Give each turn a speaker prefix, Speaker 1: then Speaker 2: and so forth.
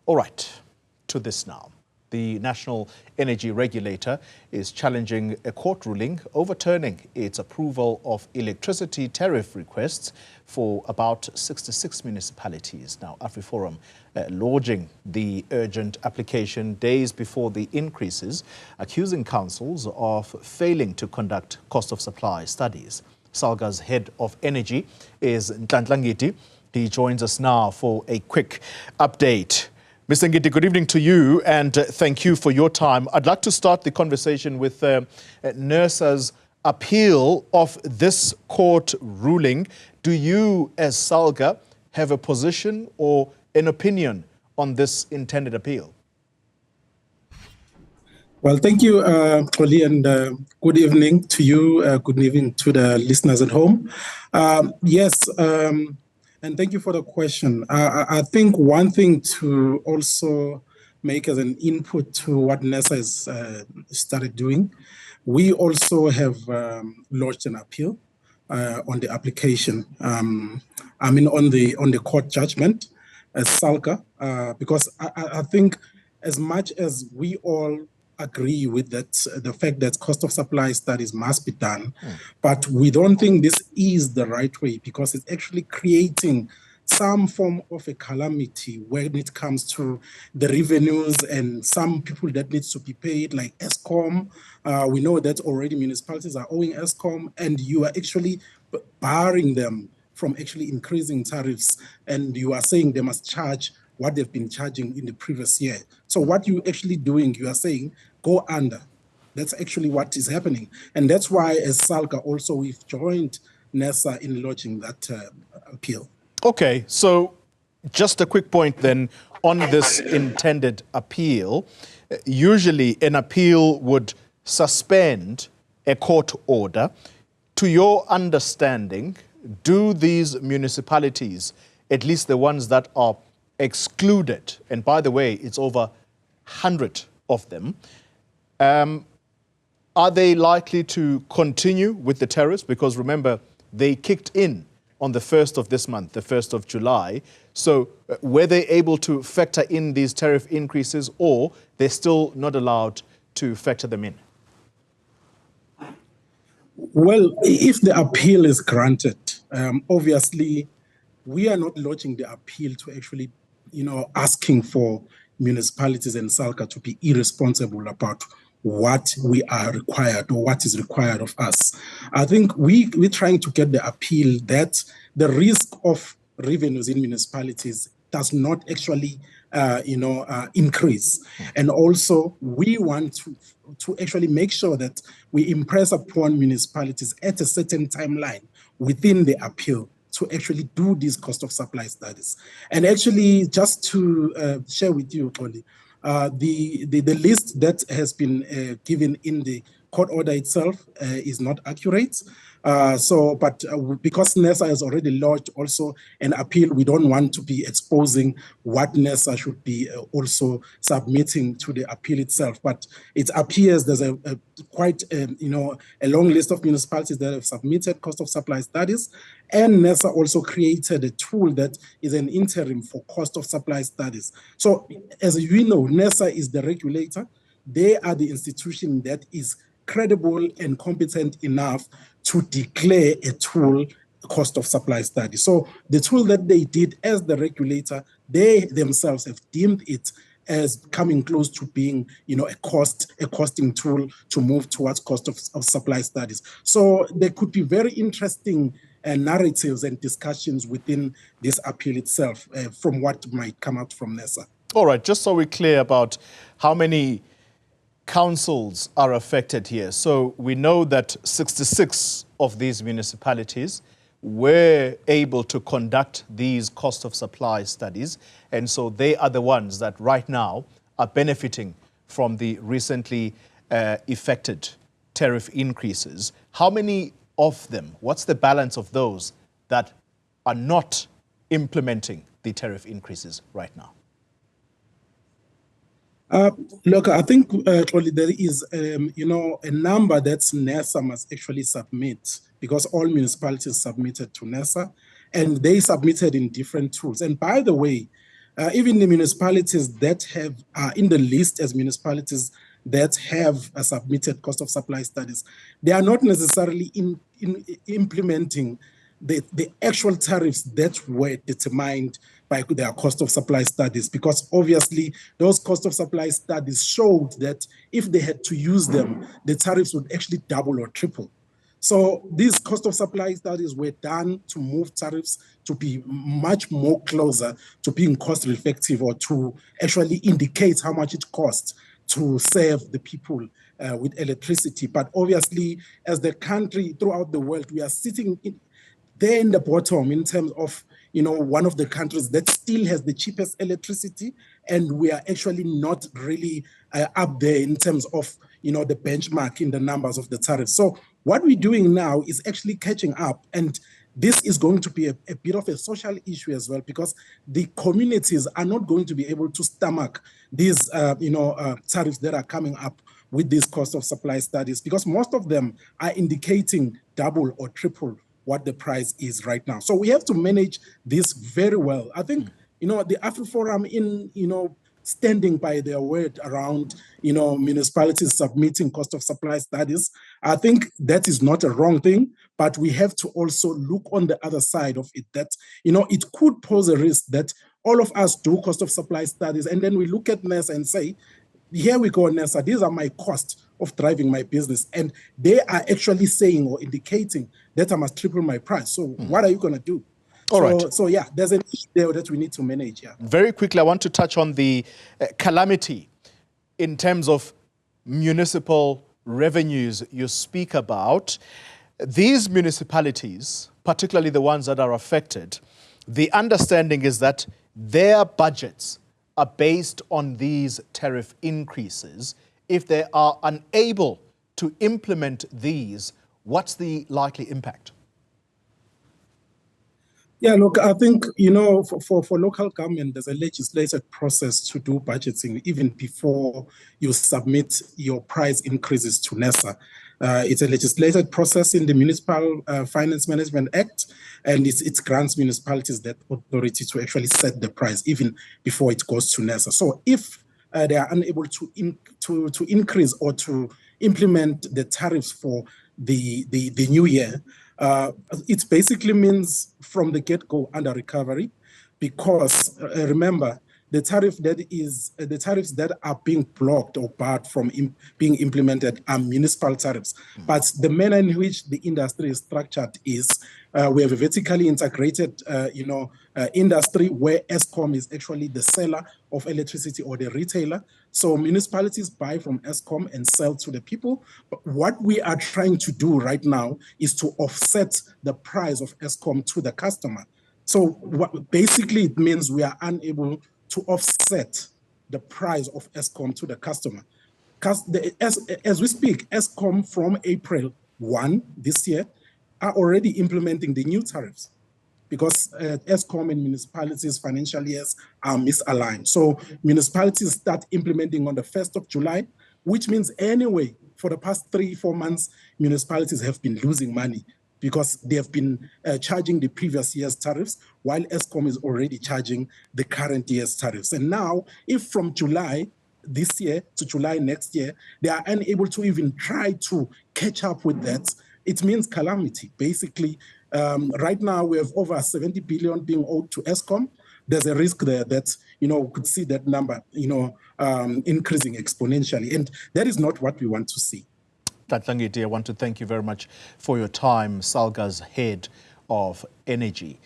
Speaker 1: All right, to this now. The National Energy Regulator is challenging a court ruling overturning its approval of electricity tariff requests for about 66 municipalities. Now, AfriForum lodging the urgent application days before the increases, accusing councils of failing to conduct cost of supply studies. Salga's head of energy is Nhlanhla Ngidi. He joins us now for a quick update. Mr. Ngidi, good evening to you, and thank you for your time. I'd like to start the conversation with Nersa's appeal of this court ruling. Do you, as Salga, have a position or an opinion on this intended appeal?
Speaker 2: Well, thank you, Oli, and good evening to you. Good evening to the listeners at home. Yes. And thank you for the question. I think one thing to also make as an input to what Nersa has started doing, we also have lodged an appeal on the application. On the court judgment as Salga, because I think as much as we all agree with that, the fact that cost of supply studies must be done, but we don't think this is the right way because it's actually creating some form of a calamity when it comes to the revenues and some people that needs to be paid, like Eskom. We know that already municipalities are owing Eskom, and you are actually barring them from actually increasing tariffs, and you are saying they must charge what they've been charging in the previous year. So what you're actually doing, you are saying, go under. That's actually what is happening. And that's why, as Salga, also we've joined Nersa in lodging that appeal.
Speaker 1: Okay, so just a quick point then on this intended appeal. Usually an appeal would suspend a court order. To your understanding, do these municipalities, at least the ones that are excluded, and by the way, it's over 100 of them, are they likely to continue with the tariffs? Because remember, they kicked in on the 1st of this month, the 1st of July. So were they able to factor in these tariff increases, or they're still not allowed to factor them in?
Speaker 2: Well, if the appeal is granted, obviously, we are not lodging the appeal to actually, asking for municipalities and Salga to be irresponsible about what we are required or what is required of us. I think we're trying to get the appeal that the risk of revenues in municipalities does not actually, increase. And also, we want to actually make sure that we impress upon municipalities at a certain timeline within the appeal to actually do these cost of supply studies. And actually, just to share with you, Oli, the list that has been given in the court order itself is not accurate. Because Nersa has already lodged also an appeal, we don't want to be exposing what Nersa should be also submitting to the appeal itself. But it appears there's a long list of municipalities that have submitted cost of supply studies, and Nersa also created a tool that is an interim for cost of supply studies. So as you know, Nersa is the regulator. They are the institution that is credible and competent enough to declare a tool cost of supply study. So the tool that they did as the regulator, they themselves have deemed it as coming close to being, a costing tool to move towards cost of supply studies. So there could be very interesting narratives and discussions within this appeal itself from what might come out from Nersa.
Speaker 1: All right, just so we're clear about how many councils are affected here. So we know that 66 of these municipalities were able to conduct these cost of supply studies. And so they are the ones that right now are benefiting from the recently effected tariff increases. How many of them, what's the balance of those that are not implementing the tariff increases right now?
Speaker 2: Look, I think actually there is, a number that Nersa must actually submit, because all municipalities submitted to Nersa, and they submitted in different tools. And by the way, even the municipalities that have in the list as municipalities that have submitted cost of supply studies, they are not necessarily implementing the actual tariffs that were determined by their cost of supply studies, because obviously those cost of supply studies showed that if they had to use them, the tariffs would actually double or triple. So these cost of supply studies were done to move tariffs to be much more closer to being cost effective, or to actually indicate how much it costs to serve the people with electricity. But obviously, as the country throughout the world, we are sitting there in the bottom in terms of, one of the countries that still has the cheapest electricity, and we are actually not really up there in terms of, the benchmark in the numbers of the tariffs. So what we're doing now is actually catching up, and this is going to be a bit of a social issue as well, because the communities are not going to be able to stomach these, tariffs that are coming up with these cost of supply studies, because most of them are indicating double or triple what the price is right now. So we have to manage this very well. I think, the AfriForum standing by their word around, municipalities submitting cost of supply studies, I think that is not a wrong thing, but we have to also look on the other side of it, that, it could pose a risk that all of us do cost of supply studies, and then we look at Nersa and say, here we go, Nersa, these are my costs of driving my business. And they are actually saying or indicating that I must triple my price. So what are you going to do?
Speaker 1: All right.
Speaker 2: So yeah, there's an issue there that we need to manage. Yeah.
Speaker 1: Very quickly, I want to touch on the calamity in terms of municipal revenues you speak about. These municipalities, particularly the ones that are affected, the understanding is that their budgets are based on these tariff increases. If they are unable to implement these, what's the likely impact?
Speaker 2: Yeah, look, I think, for local government, there's a legislated process to do budgeting even before you submit your price increases to Nersa. It's a legislated process in the Municipal Finance Management Act, and it grants municipalities that authority to actually set the price even before it goes to Nersa. So if they are unable to increase or to implement the tariffs for the new year, it basically means from the get-go under recovery, because remember, the tariffs that are being blocked or barred from being implemented are municipal tariffs. But the manner in which the industry is structured is we have a vertically integrated, industry where Eskom is actually the seller of electricity or the retailer. So municipalities buy from Eskom and sell to the people. But what we are trying to do right now is to offset the price of Eskom to the customer. So what basically it means we are unable to offset the price of Eskom to the customer. As we speak, Eskom from April 1 this year are already implementing the new tariffs, because Eskom and municipalities' financial years are misaligned. So municipalities start implementing on the 1st of July, which means anyway, for the past 3-4 months, municipalities have been losing money, because they have been charging the previous year's tariffs, while Eskom is already charging the current year's tariffs. And now, if from July this year to July next year, they are unable to even try to catch up with that, it means calamity. Basically, right now we have over 70 billion being owed to Eskom. There's a risk there that, we could see that number, increasing exponentially. And that is not what we want to see.
Speaker 1: Nhlanhla Ngidi, I want to thank you very much for your time, Salga's head of energy.